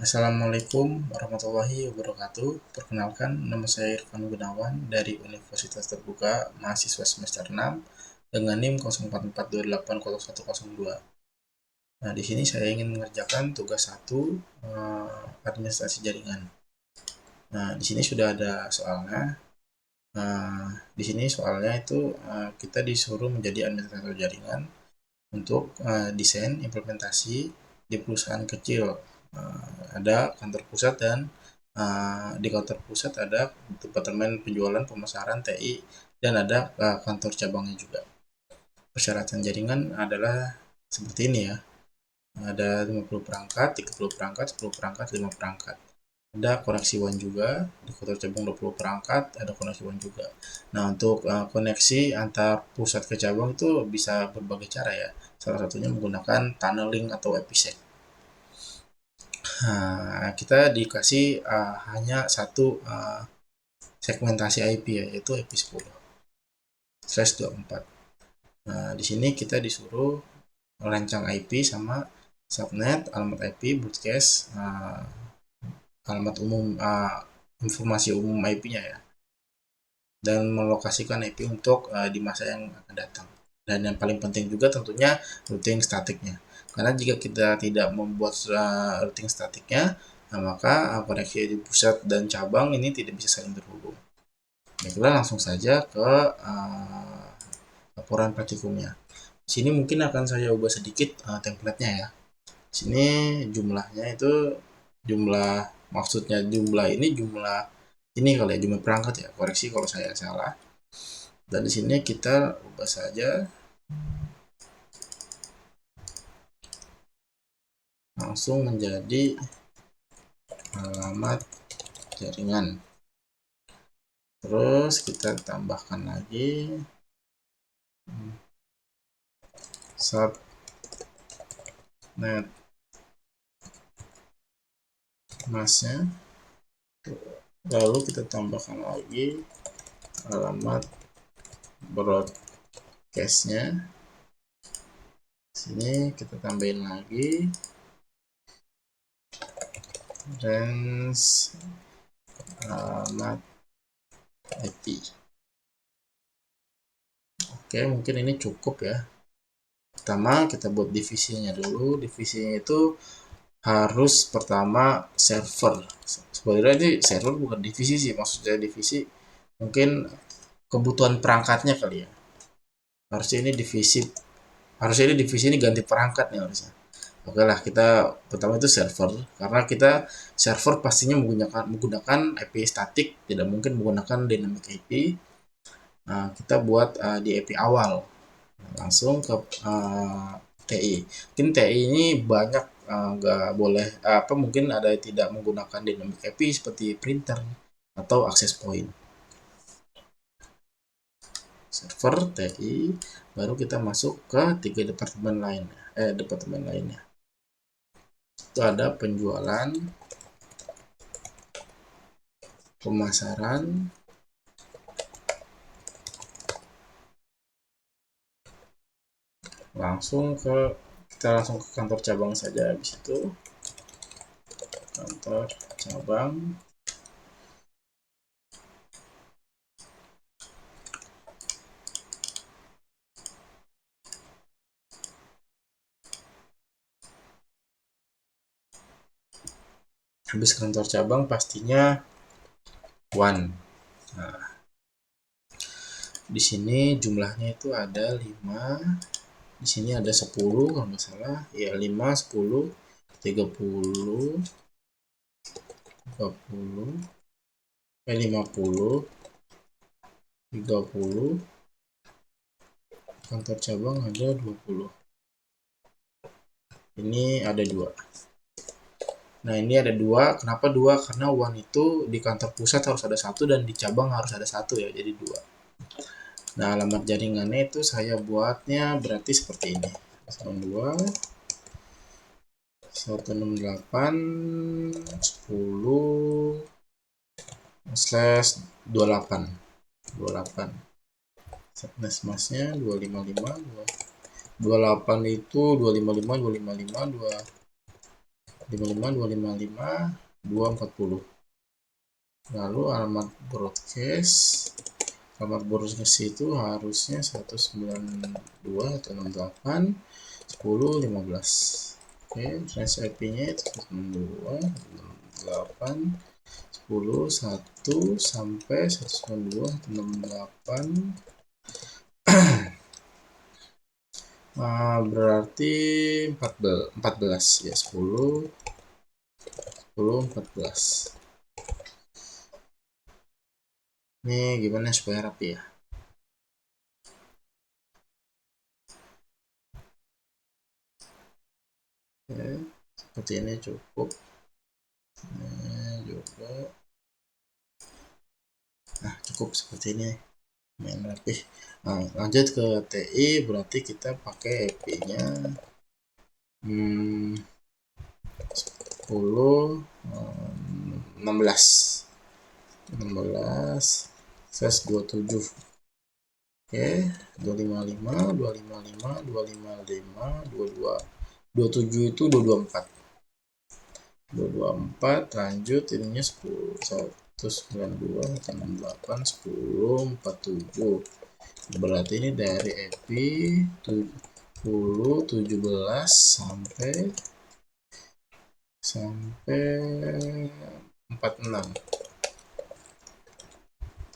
Assalamualaikum warahmatullahi wabarakatuh. Perkenalkan, nama saya Irfan Gunawan dari Universitas Terbuka, mahasiswa semester 6 dengan NIM 0442801002. Nah, di sini saya ingin mengerjakan tugas 1 administrasi jaringan. Nah, di sini sudah ada soalnya. Di sini soalnya itu kita disuruh menjadi administrator jaringan untuk desain implementasi di perusahaan kecil. Ada kantor pusat dan di kantor pusat ada departemen penjualan pemasaran TI dan ada kantor cabangnya juga. Persyaratan jaringan adalah seperti ini ya. Ada 50 perangkat, 30 perangkat, 10 perangkat, 5 perangkat. Ada koneksi WAN juga, di kantor cabang 20 perangkat, ada koneksi WAN juga. Nah, untuk koneksi antar pusat ke cabang itu bisa berbagai cara ya. Salah satunya menggunakan tunneling atau episec. Nah, kita dikasih hanya satu segmentasi IP ya, yaitu IP10/24. Nah, di sini kita disuruh merancang IP sama subnet, alamat IP, broadcast, alamat umum, informasi umum IP-nya ya, dan melokasikan IP untuk di masa yang akan datang. Dan yang paling penting juga tentunya routing statiknya. Karena jika kita tidak membuat routing statiknya, maka koneksi di pusat dan cabang ini tidak bisa saling terhubung. Baiklah, langsung saja ke laporan praktikumnya. Sini mungkin akan saya ubah sedikit template-nya ya. Sini jumlahnya itu maksudnya jumlah ini kali ya, jumlah perangkat ya. Koreksi kalau saya salah. Dan di sini kita ubah saja langsung menjadi alamat jaringan. Terus kita tambahkan lagi subnet masnya, lalu kita tambahkan lagi alamat broadcastnya. Sini kita tambahin lagi range alamat IP. Oke, mungkin ini cukup ya. Pertama kita buat divisinya dulu. Divisinya itu harus pertama server. Sebenarnya ini server bukan divisi sih, maksudnya divisi mungkin kebutuhan perangkatnya kali ya. Harusnya ini divisi ini ganti perangkat nih harusnya. Oke lah, kita pertama itu server, karena kita server pastinya menggunakan IP statik, tidak mungkin menggunakan dynamic IP. Nah, kita buat di IP awal, langsung ke TI. Mungkin TI ini banyak nggak boleh mungkin ada yang tidak menggunakan dynamic IP seperti printer atau access point. Server TI, baru kita masuk ke 3 departemen lainnya. Itu ada penjualan, pemasaran, kita langsung ke kantor cabang saja. Habis itu kantor cabang, habis kantor cabang pastinya one. Nah, di sini jumlahnya itu ada 5, di sini ada 10 kalau nggak salah ya, 5, 10, 30, 30, 50, 30, kantor cabang ada 20. Ini ada 2. Nah, ini ada 2. Kenapa 2? Karena one itu di kantor pusat harus ada 1 dan di cabang harus ada 1 ya, jadi 2. Nah, alamat jaringannya itu saya buatnya berarti seperti ini. 2 168 10/28 subnet masnya 255 28 itu 255 255 55 240. Lalu alamat broadcast itu harusnya 192 atau 68 10 15. Oke, range IP-nya itu 192 68 10 1 sampai 192 68. Berarti 14 ya, 10 14. Ini gimana supaya rapi ya? Oke, seperti ini cukup. Ini juga. Nah, cukup seperti ini. Main rapi. Nah, lanjut ke TI, berarti kita pakai IP-nya 10 16 27. Oke, 255 255 255 22 27 itu 224. 224 lanjut ininya 10 192 68 10 47. Berarti ini dari IP 10 17 sampai 46.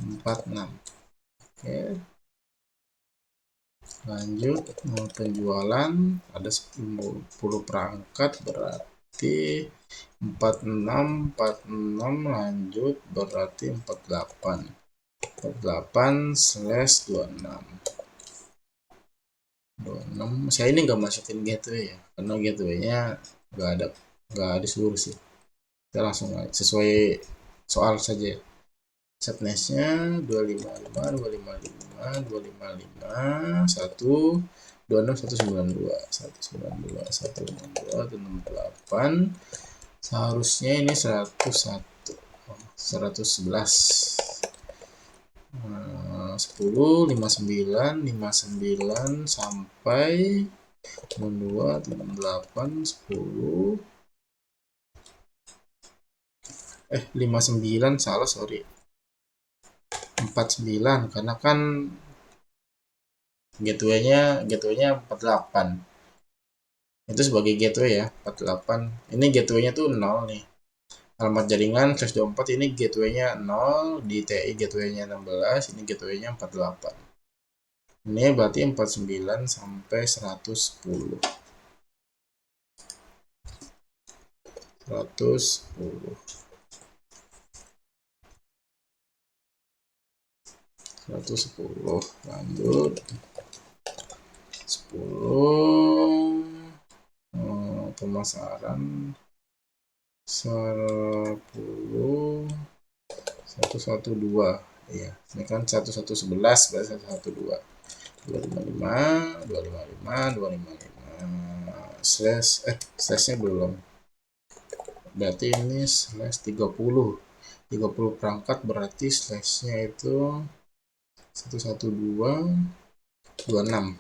Oke, lanjut penjualan ada 10 perangkat, berarti 46 lanjut berarti 48/26. Saya ini nggak masukin gateway ya, karena gateway-nya nggak ada seluruh sih. Kita langsung sesuai soal saja. Setness-nya 255 255 255 1 26 192 192 192 168. Seharusnya ini 101 111 10 59 59 sampai 92 68 10 59 salah, sorry, 49 karena kan gateway-nya 48. Itu sebagai gateway ya, 48. Ini gateway-nya tuh 0 nih. Alamat jaringan /24 ini gateway-nya 0, di TI gateway-nya 16, ini gateway-nya 48. Ini berarti 49 sampai 110. 110. 110 lanjut 10 pemasaran 10 112. Iya, ini kan 1111 berarti 112 255 255 255 slashnya belum, berarti ini slash 30 perangkat, berarti slashnya itu 112 26.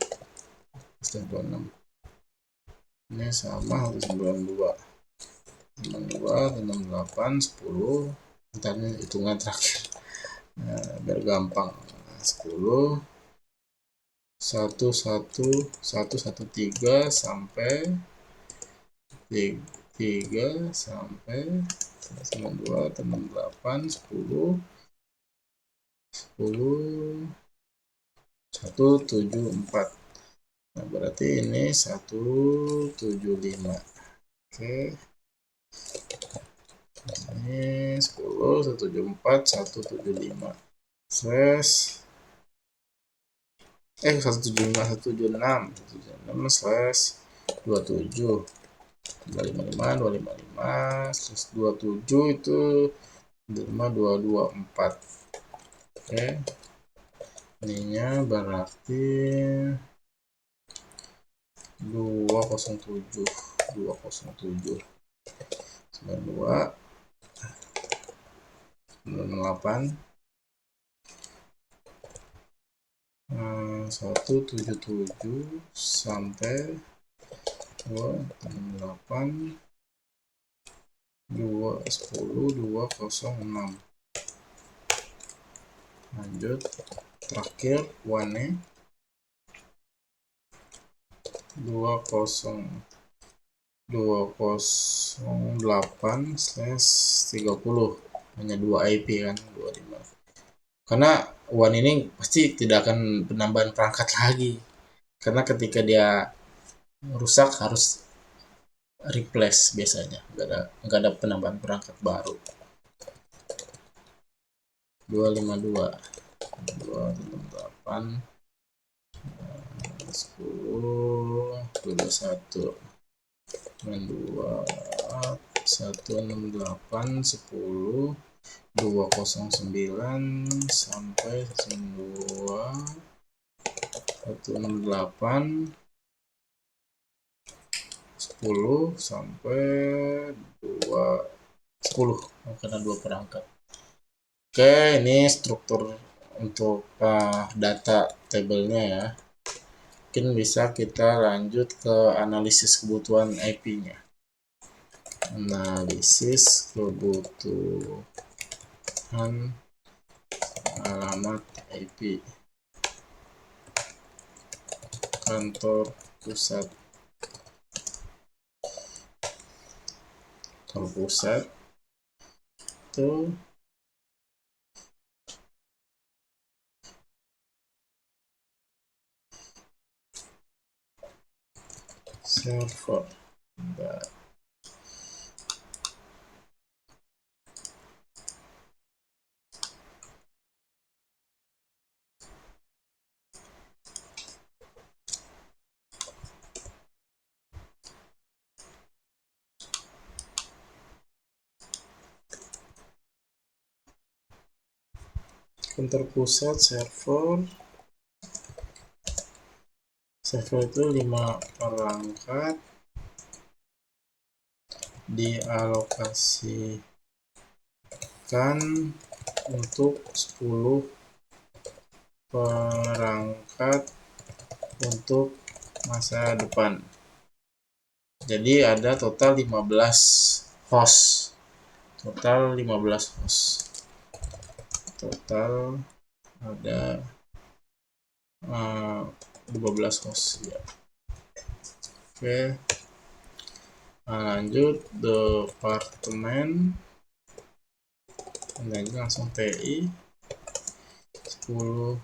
Ini sama 192 68 10. Ntar ini hitungan terakhir, biar gampang. 10 113 sampai 3 sampai 92 68 10 174. Nah, berarti ini 175. Oke, ini 10 174 175 slash 176 slash 27 255 255 slash 27 itu 224. Oke, ininya berarti 207 92 98 177 sampai 268 206. Lanjut, terakhir one 208/30, hanya 2 IP kan, 25. Karena one ini pasti tidak akan penambahan perangkat lagi, karena ketika dia rusak harus replace, biasanya nggak ada penambahan perangkat baru. 252, 258, 10, 21, 92, 168, 10, 209 sampai 192, 168, 10 sampai 10 karena 2 perangkat. Oke, ini struktur untuk data tabelnya ya. Mungkin bisa kita lanjut ke analisis kebutuhan IP-nya. Analisis kebutuhan alamat IP kantor pusat. Kantor pusat itu server. Kantor pusat server itu 5 perangkat, dialokasikan untuk 10 perangkat untuk masa depan. Jadi ada total 15 host. Total 15 host. Total ada 12 host ya. Oke. Lanjut departemen. Ini langsung TI 10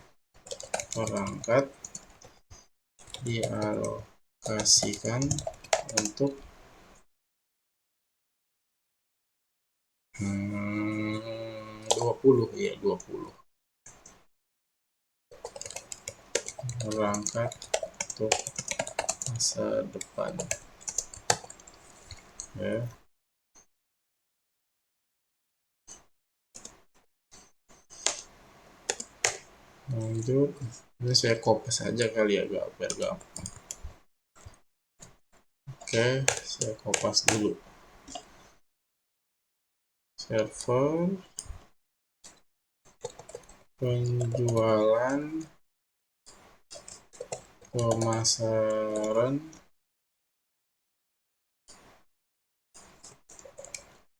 perangkat dialokasikan untuk 20 ya, 20 perangkat untuk masa depan ya. Lanjut, ini saya copy saja kali ya, biar gampang. Oke, saya kopas dulu. Server, penjualan, pemasaran,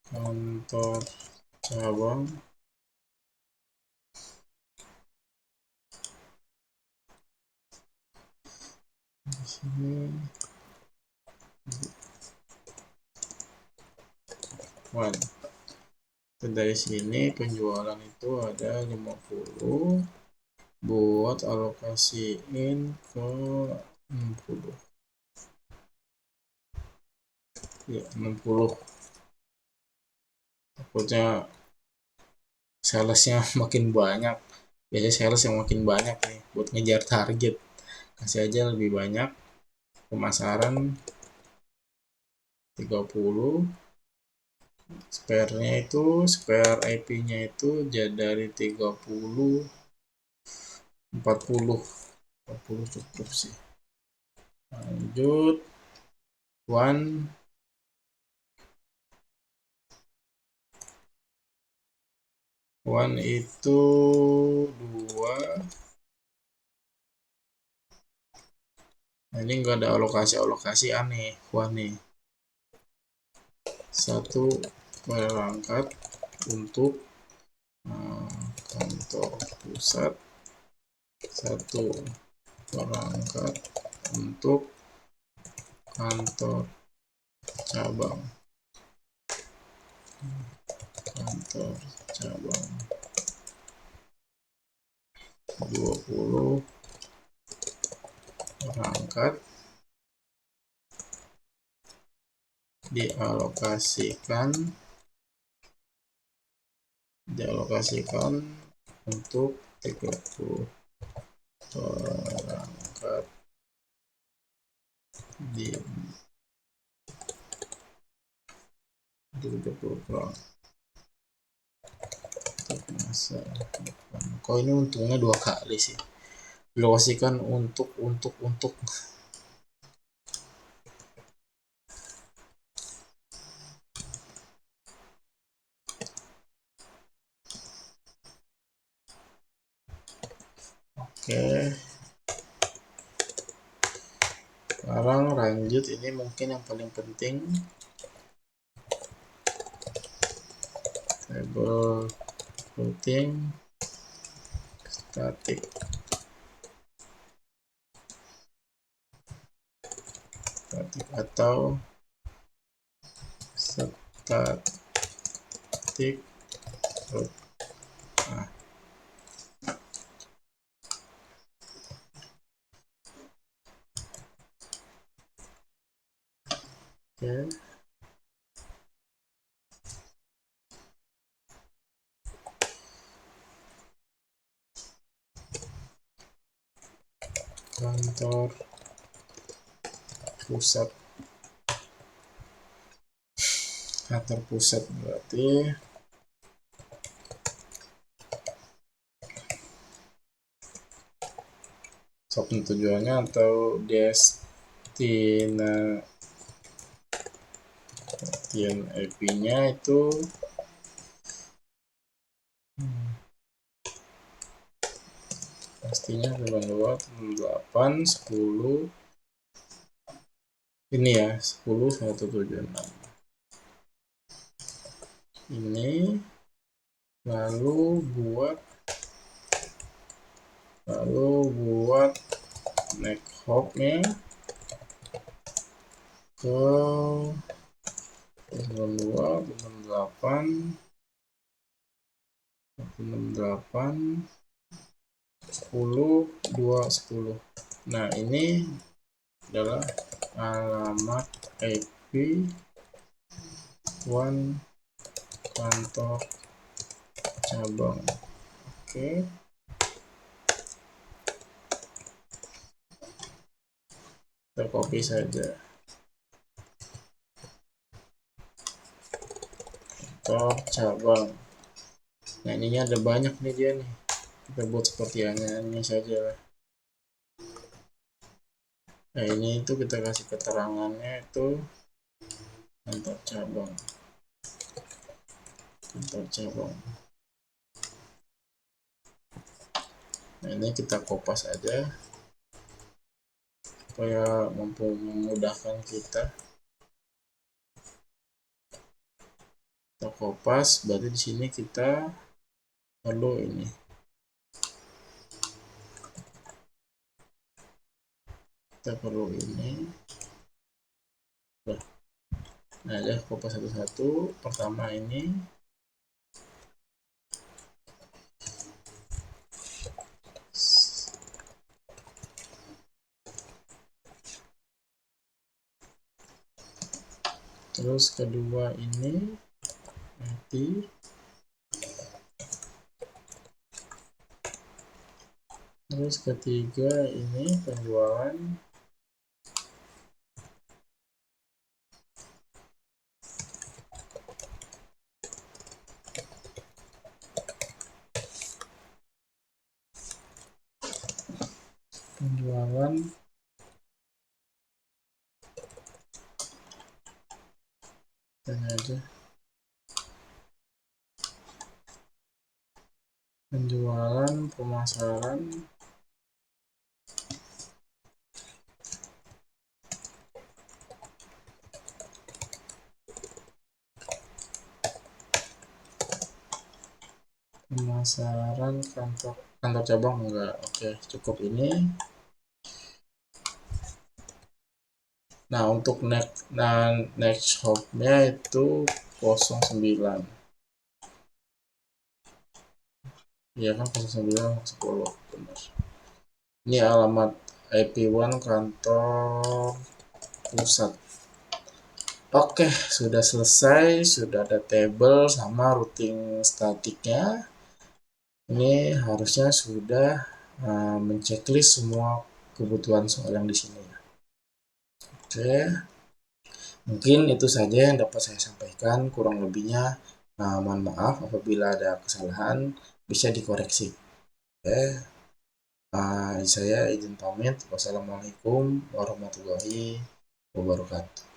kantor cabang, di sini one. Dari sini penjualan itu ada 50, buat alokasiin ke 60 ya, 60. Takutnya salesnya makin banyak, biasanya sales yang makin banyak nih buat ngejar target, kasih aja lebih banyak. Pemasaran 30, spare-nya itu, spare IP-nya itu jadi dari 30, 40 cukup sih. Lanjut one itu 2. Nah, ini enggak ada alokasi aneh one nih. 1 berangkat untuk kantor pusat, 1 berangkat untuk kantor cabang, 20 berangkat dialokasikan untuk 30 berangkat di 30 berangkat masa depan. Kok ini untungnya 2 kali sih, dialokasikan untuk oke. Sekarang lanjut, ini mungkin yang paling penting, table routing static. Atau static root. Oke. Kantor pusat. Kantor pusat berarti tujuannya atau destination IP-nya itu pastinya 8 10 ini ya, 10.176 ini, lalu buat next hop-nya ke 68 10 2 10. Nah, ini adalah alamat IP kantor cabang. Oke. Kita copy saja. Kantor cabang. Nah, ininya ada banyak nih dia nih. Kita buat seperti ini saja lah. Nah, ini itu kita kasih keterangannya itu kantor cabang. Nah, ini kita kopas aja supaya memudahkan kita. Kita kopas, berarti di sini kita perlu ini. Kita perlu ini. Nah, ya kopas satu-satu. Pertama ini. Terus kedua ini nanti. Terus ketiga ini penjualan. Tanya aja. Penjualan, pemasaran, Pemasaran kantor cabang enggak. Oke, cukup ini. Nah, untuk next hop-nya itu 09. Iya kan 09 10 benar. Ini alamat IP1 kantor pusat. Oke, sudah selesai, sudah ada table sama routing statiknya. Ini harusnya sudah menceklis semua kebutuhan soal yang di sini. Oke, mungkin itu saja yang dapat saya sampaikan. Kurang lebihnya, mohon maaf apabila ada kesalahan, bisa dikoreksi. Oke, saya izin pamit. Wassalamualaikum warahmatullahi wabarakatuh.